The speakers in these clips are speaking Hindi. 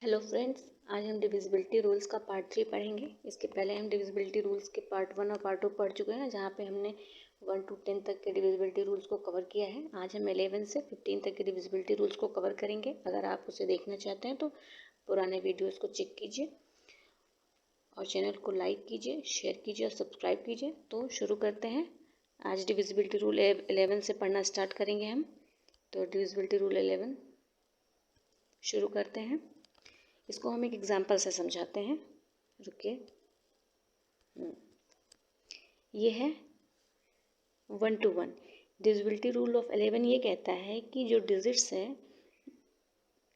हेलो फ्रेंड्स, आज हम डिविजिबिलिटी रूल्स का पार्ट 3 पढ़ेंगे। इसके पहले हम डिविजिबिलिटी रूल्स के पार्ट 1 और पार्ट 2 पढ़ चुके हैं, जहाँ पे हमने 1 to 10 तक के डिविजिबिलिटी रूल्स को कवर किया है। आज हम 11 से 15 तक के डिविजिबिलिटी रूल्स को कवर करेंगे। अगर आप उसे देखना चाहते हैं तो पुराने वीडियोज़ को चेक कीजिए और चैनल को लाइक कीजिए, शेयर कीजिए और सब्सक्राइब कीजिए। तो शुरू करते हैं। आज डिविजिबिलिटी रूल 11 से पढ़ना स्टार्ट करेंगे हम। तो डिविजिबिलिटी रूल 11 शुरू करते हैं। इसको हम एक एग्जाम्पल से समझाते हैं। रुकिए, ये है 1 to 1। डिविजिबिलिटी रूल ऑफ 11 ये कहता है कि जो डिजिट्स हैं,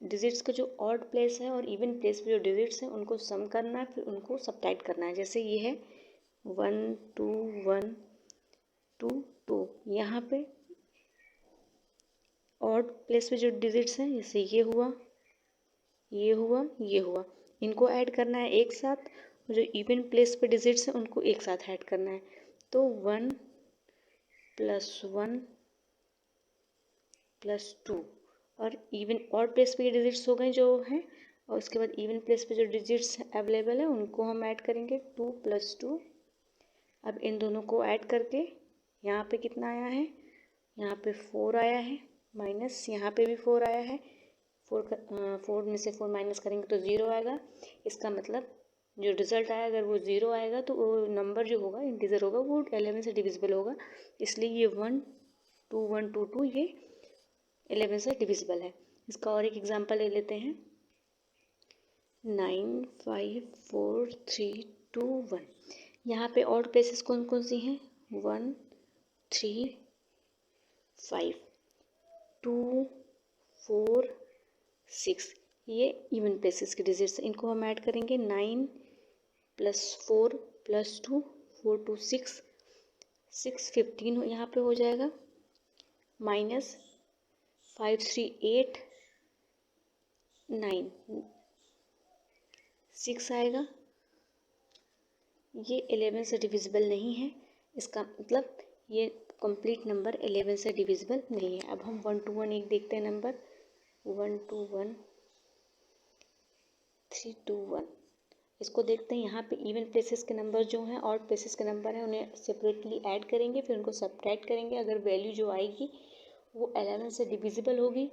डिजिट्स का जो ऑड प्लेस है और इवन प्लेस पे जो डिजिट्स हैं उनको सम करना है, फिर उनको सब्ट्रैक्ट करना है। जैसे ये है 1 2 1 2 2। यहाँ पे ऑड प्लेस पे जो डिजिट्स हैं, जैसे ये हुआ, ये हुआ, ये हुआ, इनको ऐड करना है एक साथ। जो इवन प्लेस पे डिजिट्स हैं उनको एक साथ ऐड करना है। तो 1 + 1 + 2 और इवन ऑड प्लेस पे डिजिट्स हो गए जो हैं, और उसके बाद इवन प्लेस पे जो डिजिट्स अवेलेबल है उनको हम ऐड करेंगे 2 + 2। अब इन दोनों को ऐड करके यहाँ पे कितना आया है, यहाँ पे 4 आया है, माइनस यहाँ पे भी 4 आया है। 4 में से 4 माइनस करेंगे तो 0 आएगा। इसका मतलब जो रिजल्ट आया, अगर वो 0 आएगा तो वो नंबर जो होगा, इंटीजर होगा, वो 11 से डिविजिबल होगा। इसलिए ये 1 2 1 2 2 ये 11 से डिविजिबल है। इसका और एक एग्जांपल ले लेते हैं। 9 5 4 3 2 1। यहाँ पे ऑड प्लेसेस कौन कौन सी हैं? 1 3 5 2 4 6। ये इवन प्लेसेस के डिजिट्स हैं, इनको हम ऐड करेंगे। 9 + 4 + 2 4 2 6 6 15 यहाँ पे हो जाएगा, माइनस 5 3 8 9 6 आएगा। ये 11 से डिविजिबल नहीं है। इसका मतलब ये कंप्लीट नंबर 11 से डिविजिबल नहीं है। अब हम 1 to 1 एक देखते हैं नंबर। 1 2 1 3 2 1। इसको देखते हैं। यहाँ पे इवन प्लेसेस के नंबर जो हैं, ऑड प्लेसेस के नंबर हैं, उन्हें सेपरेटली ऐड करेंगे, फिर उनको सब्ट्रैक्ट करेंगे। अगर वैल्यू जो आएगी वो 11 से डिविजिबल होगी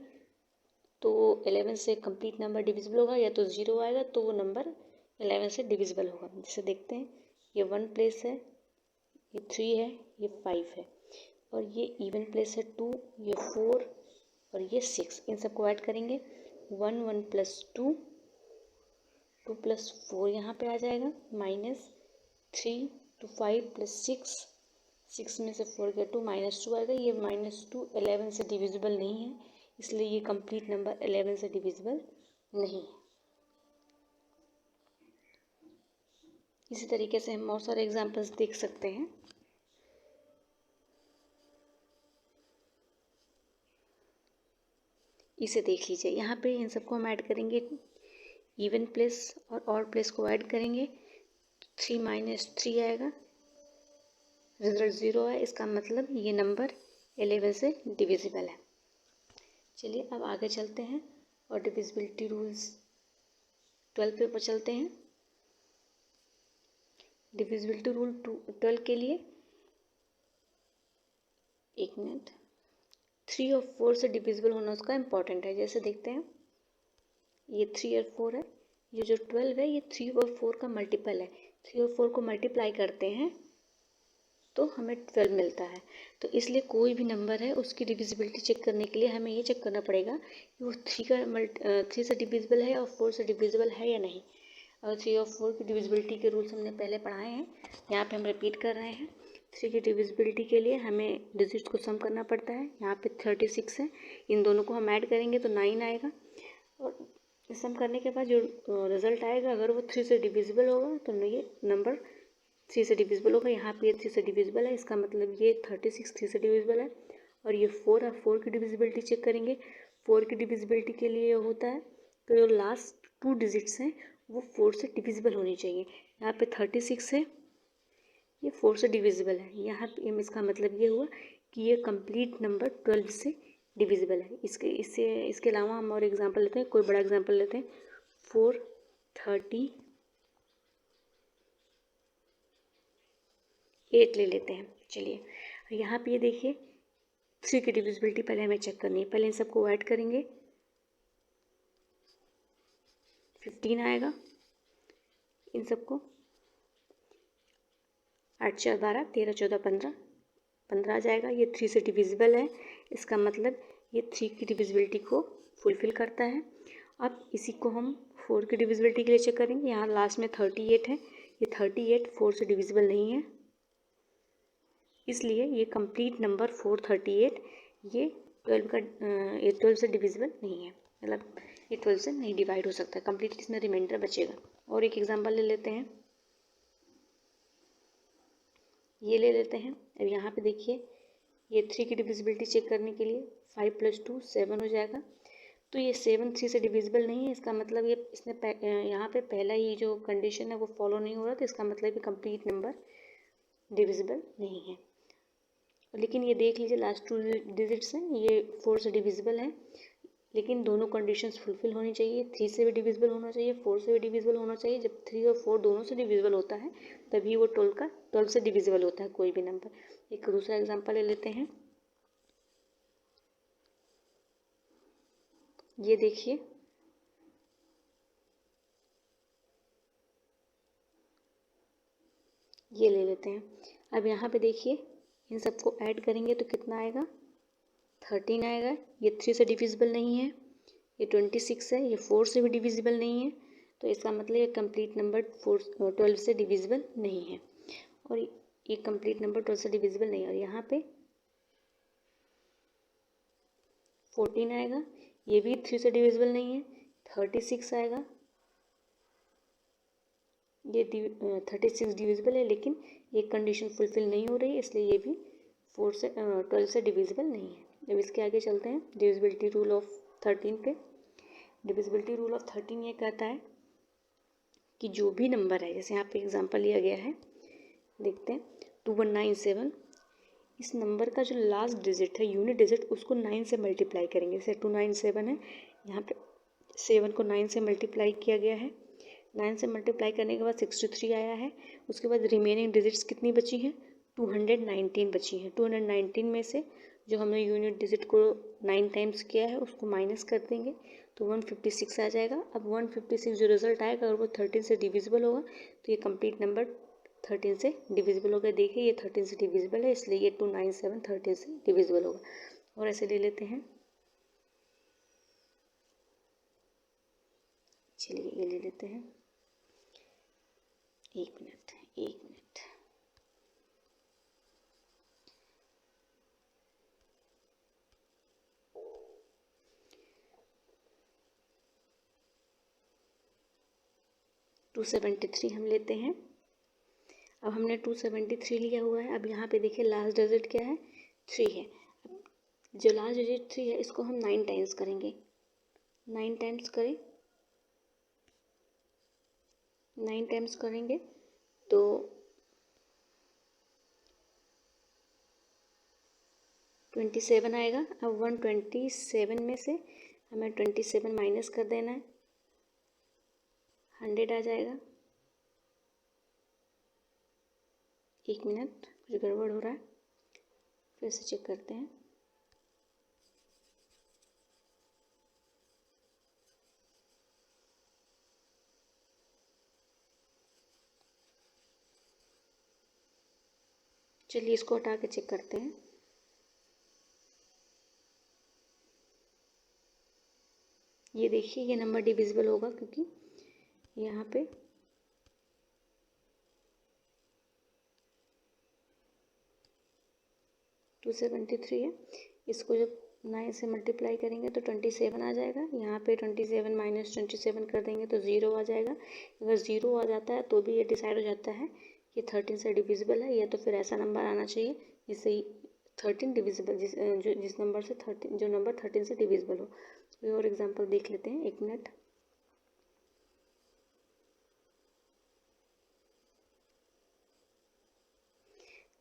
तो 11 से कंप्लीट नंबर डिविजिबल होगा, या तो 0 आएगा तो वो नंबर 11 से डिविजिबल होगा। जैसे देखते हैं, ये 1 प्लेस है, ये 3 है, ये 5 है, और ये इवन प्लेस है 2, ये 4 और ये 6। इन सबको ऐड करेंगे। 1 1 + 2 2 + 4 यहाँ पे आ जाएगा, माइनस 3 2 5 + 6 6 में से 4 गया 2, -2 आएगा। ये -2 11 से डिविजिबल नहीं है, इसलिए ये कंप्लीट नंबर 11 से डिविजिबल नहीं है। इसी तरीके से हम और सारे एग्जांपल्स देख सकते हैं। इसे देख लीजिए। यहाँ पे इन सबको हम ऐड करेंगे, इवन प्लेस और ऑड प्लेस को ऐड करेंगे। 3 - 3 आएगा, रिजल्ट 0 है। इसका मतलब ये नंबर 11 से डिविजिबल है। चलिए अब आगे चलते हैं और डिविजिबिलिटी रूल्स 12 पे चलते हैं। डिविजिबिलिटी रूल 12 के लिए, एक मिनट, 3 और 4 से डिविजिबल होना उसका इम्पॉर्टेंट है। जैसे देखते हैं, ये 3 और 4 है, ये जो 12 है ये 3 और 4 का मल्टीपल है। 3 और 4 को मल्टीप्लाई करते हैं तो हमें 12 मिलता है। तो इसलिए कोई भी नंबर है उसकी डिविजिबिलिटी चेक करने के लिए हमें ये चेक करना पड़ेगा कि वो 3 से डिविजिबल है और 4 से डिविजिबल है या नहीं। और 3 और 4 की डिविजिबिलिटी के रूल्स हमने पहले पढ़ाए हैं, यहाँ पे हम रिपीट कर रहे हैं। 3 की डिविजिबिलिटी के लिए हमें डिजिट्स को सम करना पड़ता है। यहाँ पे 36 है, इन दोनों को हम ऐड करेंगे तो 9 आएगा, और सम करने के बाद जो रिजल्ट आएगा, अगर वो 3 से डिविजिबल होगा तो ये नंबर 3 से डिविजिबल होगा। यहाँ पे ये 3 से डिविजिबल है, इसका मतलब ये 36 3 से डिविजिबल है। और ये 4 है, 4 की डिविजिबिलिटी चेक करेंगे। 4 की डिविजिबिलिटी के लिए होता है तो जो लास्ट 2 डिजिट्स हैं वो 4 से डिविजिबल होनी चाहिए। यहाँ पे 36 है, ये 4 से डिविजिबल है। यहाँ पे इसका मतलब ये हुआ कि ये कंप्लीट नंबर 12 से डिविजिबल है। इसके अलावा हम और एग्जांपल लेते हैं, कोई बड़ा एग्जांपल लेते हैं। 438 ले लेते हैं। चलिए यहाँ पे ये देखिए 3 की डिविजिबिलिटी पहले हमें चेक करनी है। पहले इन सबको ऐड करेंगे, 15 आएगा। इन सबको 8 4 12, 13 14 15, 15 आ जाएगा। ये 3 से डिविजिबल है, इसका मतलब ये 3 की डिविजिबिलिटी को फुलफिल करता है। अब इसी को हम 4 की डिविजिबिलिटी के लिए चेक करेंगे। यहाँ लास्ट में 38 है, ये 38 4 से डिविजिबल नहीं है, इसलिए ये कंप्लीट नंबर 438 ये 12 से डिविजिबल नहीं है, मतलब ये 12 से नहीं डिवाइड हो सकता। कंप्लीट इसमें रिमाइंडर बचेगा। और एक एग्जांपल ले लेते हैं, ये ले लेते हैं। अब यहाँ पे देखिए ये 3 की डिविजिबिलिटी चेक करने के लिए 5 + 2 7 हो जाएगा। तो ये 7 3 से डिविजिबल नहीं है, इसका मतलब ये इसने यहाँ पे पहला ही जो कंडीशन है वो फॉलो नहीं हो रहा, तो इसका मतलब ये कंप्लीट नंबर डिविजिबल नहीं है। लेकिन ये देख लीजिए लास्ट 2 डिजिट्स हैं, ये 4 से डिविजिबल है, लेकिन दोनों कंडीशंस फुलफिल होनी चाहिए। 3 से भी डिविजिबल होना चाहिए, 4 से भी डिविजिबल होना चाहिए। जब 3 और 4 दोनों से डिविजिबल होता है तभी वो 12 से डिविजिबल होता है कोई भी नंबर। एक दूसरा एग्जांपल ले लेते हैं। ये देखिए ये ले लेते हैं। अब यहाँ पे देखिए इन सबको ऐड करेंगे तो कितना आएगा, 13 आएगा। ये 3 से डिविजिबल नहीं है, ये 26 है, ये 4 से भी डिविजिबल नहीं है, तो इसका मतलब ये कंप्लीट नंबर 12 से डिविजिबल नहीं है। और ये कंप्लीट नंबर 12 से डिविजिबल नहीं है। और यहाँ पे 14 आएगा, ये भी 3 से डिविजिबल नहीं है। 36 आएगा, ये 36 डिविजिबल है, लेकिन ये कंडीशन फुलफिल नहीं हो रही है, इसलिए ये भी 12 से डिविजिबल नहीं है। अब इसके आगे चलते हैं डिविजिबिलिटी रूल ऑफ 13 पे। डिविजिबिलिटी रूल ऑफ 13 ये कहता है कि जो भी नंबर है, जैसे यहाँ पे एग्जांपल लिया गया है, देखते हैं 2197, इस नंबर का जो लास्ट डिजिट है, यूनिट डिजिट, उसको 9 से मल्टीप्लाई करेंगे। जैसे 297 है, यहाँ पे 7 को 9 से मल्टीप्लाई किया गया है। 9 से मल्टीप्लाई करने के बाद 63 आया है। उसके बाद रिमेनिंग डिजिट्स कितनी बची हैं, 219 बची हैं। 219 में से जो हमने यूनिट डिजिट को 9 टाइम्स किया है उसको माइनस कर देंगे तो 156 आ जाएगा। अब 156 जो रिजल्ट आएगा अगर वो 13 से डिविजिबल होगा तो ये कंप्लीट नंबर 13 से डिविजिबल होगा। देखिए ये 13 से डिविजिबल है, इसलिए ये 297 13 से डिविजिबल होगा। और ऐसे ले लेते हैं, चलिए ये ले लेते हैं, एक मिनट। 273 हम लेते हैं। अब हमने 273 लिया हुआ है। अब यहाँ पे देखिए लास्ट डिजिट क्या है, 3 है। जो लास्ट डिजिट 3 है इसको हम 9 टाइम्स करेंगे। 9 टाइम्स करें, 9 टाइम्स करेंगे तो 27 आएगा। अब 127 में से हमें 27 माइनस कर देना है, 100 आ जाएगा। एक मिनट, कुछ गड़बड़ हो रहा है, फिर से चेक करते हैं। चलिए इसको हटा के चेक करते हैं। ये देखिए ये नंबर डिविजिबल होगा क्योंकि यहाँ पे 273 है। इसको जब 9 से मल्टीप्लाई करेंगे तो 27 आ जाएगा। यहाँ पे 27 माइनस 27 कर देंगे तो 0 आ जाएगा। अगर 0 आ जाता है तो भी ये डिसाइड हो जाता है कि 13 से डिविजिबल है, या तो फिर ऐसा नंबर आना चाहिए जिससे 13 डिविजिबल, जिस नंबर से 13, जो नंबर 13 से डिविजिबल हो। कोई और एग्जांपल देख लेते हैं, एक मिनट।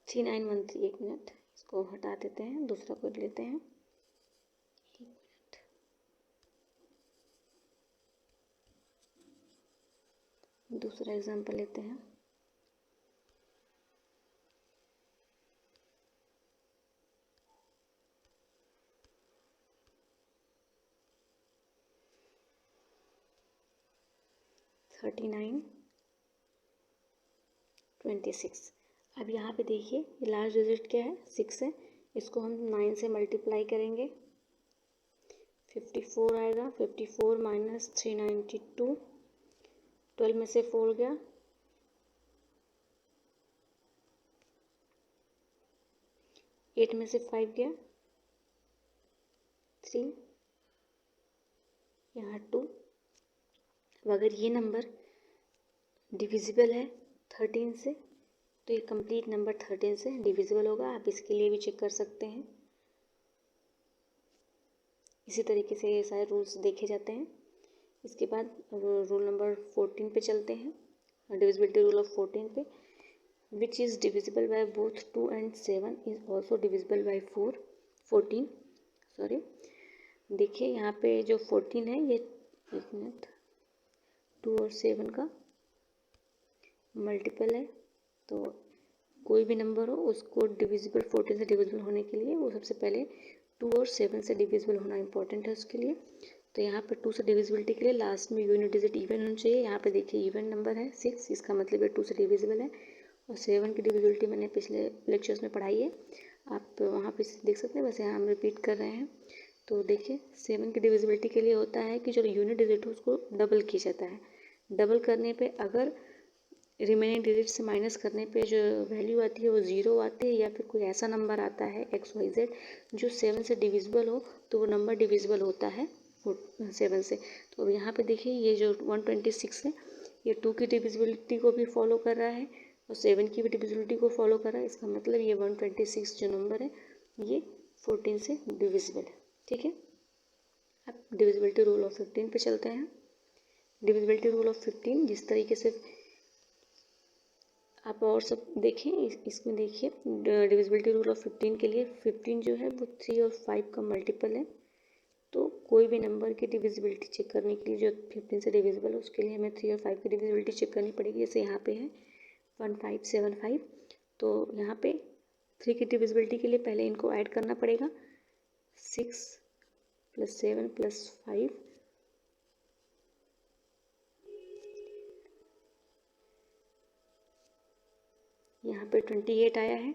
थ्री 913, एक मिनट, इसको हटा देते हैं, दूसरा कोड लेते हैं। एक मिनट, दूसरा एग्जांपल लेते हैं। Thirty nine 26। अब यहाँ पे देखिए ये लास्ट डिजिट क्या है, 6 है। इसको हम 9 से मल्टीप्लाई करेंगे, 54 आएगा। 54 माइनस 392, 12 में से 4 गया, 8 में से 5 गया, 3, यहाँ 2। अब अगर ये नंबर डिविजिबल है 13 से तो ये कंप्लीट नंबर 13 से डिविजिबल होगा। आप इसके लिए भी चेक कर सकते हैं। इसी तरीके से ये सारे रूल्स देखे जाते हैं। इसके बाद रूल नंबर 14 पे चलते हैं, डिविजिबिलिटी रूल ऑफ 14 पे। Which is divisible by both 2 and 7 is also divisible by 14। Sorry, देखिए यहाँ पे जो 14 है ये 2 और 7 का मल्टीपल है। तो कोई भी नंबर हो उसको डिविजिबल 14 से डिविजिबल होने के लिए वो सबसे पहले 2 और 7 से डिविजिबल होना इंपॉर्टेंट है उसके लिए। तो यहाँ पे 2 से डिविजिबिलिटी के लिए लास्ट में यूनिट डिजिट इवन होना चाहिए। यहाँ पे देखिए इवन नंबर है 6, इसका मतलब ये 2 से डिविजिबल है। और 7 की डिविजिबिलिटी मैंने पिछले लेक्चर्स में पढ़ाई है, आप वहाँ पे देख सकते हैं, बस यहाँ हम रिपीट कर रहे हैं। तो देखिए 7 की डिविजिबिलिटी के लिए होता है कि जो यूनिट डिजिट हो उसको डबल किया जाता है। डबल करने पे अगर रिमेनिंग डिजिट से माइनस करने पे जो वैल्यू आती है वो 0 आती है, या फिर कोई ऐसा नंबर आता है XYZ जो 7 से डिविजिबल हो तो वो नंबर डिविजिबल होता है 7 से। तो अब यहाँ पे देखिए ये जो 126 है ये 2 की डिविजिबिलिटी को भी फॉलो कर रहा है और 7 की भी डिविजिबिलिटी को फॉलो कर रहा है। इसका मतलब ये 126 जो नंबर है ये 14 से डिविजिबल है। ठीक है, अब डिविजिबिलिटी रूल ऑफ 15 पे चलते हैं। डिविजिबिलिटी रूल ऑफ 15 जिस तरीके से आप और सब देखें इसमें देखिए डिविजिबिलिटी रूल ऑफ 15 के लिए 15 जो है वो 3 और 5 का मल्टीपल है। तो कोई भी नंबर की डिविजिबिलिटी चेक करने के लिए जो 15 से डिविजिबल है उसके लिए हमें 3 और 5 की डिविजिबिलिटी चेक करनी पड़ेगी। जैसे यहाँ पे है 1575, तो यहाँ पे 3 की डिविजिबिलिटी के लिए पहले इनको ऐड करना पड़ेगा, 6 + 7 + 5, यहाँ पे 28 आया है।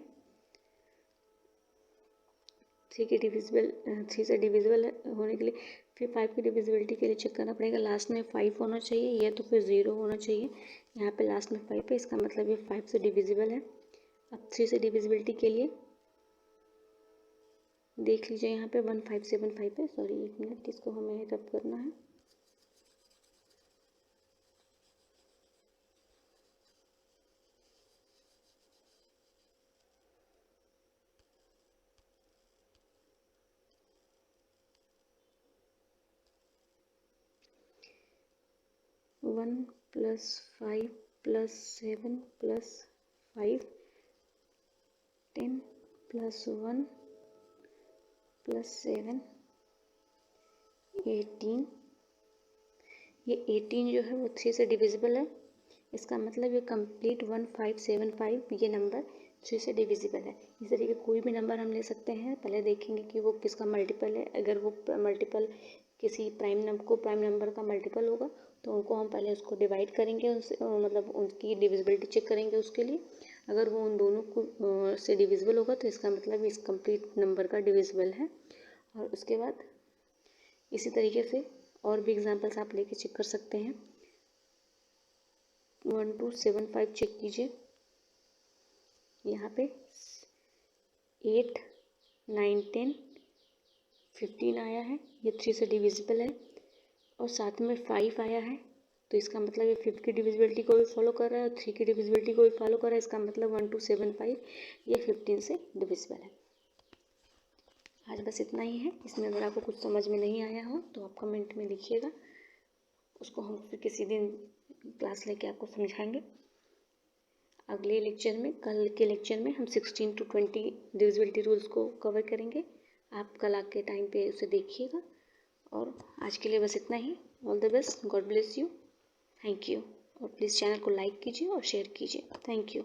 3 से डिविजिबल होने के लिए फिर 5 की डिविजिबिलिटी के लिए चेक करना पड़ेगा, लास्ट में 5 होना चाहिए या तो फिर 0 होना चाहिए। यहाँ पे लास्ट में 5 है, इसका मतलब ये 5 से डिविजिबल है। अब 3 से डिविजिबिलिटी के लिए देख लीजिए, यहाँ पे 1575 है। सॉरी एक मिनट, इसको हमें रब करना है। वन + 5 + 7 + 5, 10 + 1 + 7, 18। ये 18 जो है वो 3 से डिविजिबल है। इसका मतलब ये कंप्लीट 1575 ये नंबर 3 से डिविजिबल है। इस तरीके कोई भी नंबर हम ले सकते हैं, पहले देखेंगे कि वो किसका मल्टीपल है। अगर वो मल्टीपल किसी प्राइम नंबर का मल्टीपल होगा तो उनको हम पहले उसको डिवाइड करेंगे, उनसे मतलब उनकी डिविजिबिलिटी चेक करेंगे उसके लिए। अगर वो उन दोनों को से डिविजिबल होगा तो इसका मतलब इस कंप्लीट नंबर का डिविजिबल है। और उसके बाद इसी तरीके से और भी एग्जांपल्स आप लेके चेक कर सकते हैं। 1275 चेक कीजिए, यहाँ पे 8, 9, 10, 15 आया है, ये 3 से डिविजिबल है। और साथ में 5 आया है, तो इसका मतलब ये 5 की डिविजिबिलिटी को भी फॉलो कर रहा है और 3 की डिविजिबिलिटी को भी फॉलो कर रहा है। इसका मतलब 1275 ये 15 से डिविजिबल है। आज बस इतना ही है। इसमें अगर आपको कुछ समझ में नहीं आया हो तो आप कमेंट में लिखिएगा, उसको हम फिर किसी दिन क्लास लेके आपको समझाएंगे। अगले लेक्चर में, कल के लेक्चर में हम 16 to 20 डिविजिबिलिटी रूल्स को कवर करेंगे। आप कल आके टाइम पे उसे देखिएगा। और आज के लिए बस इतना ही। All the best, God bless you, thank you. और प्लीज़ चैनल को लाइक कीजिए और शेयर कीजिए। Thank you.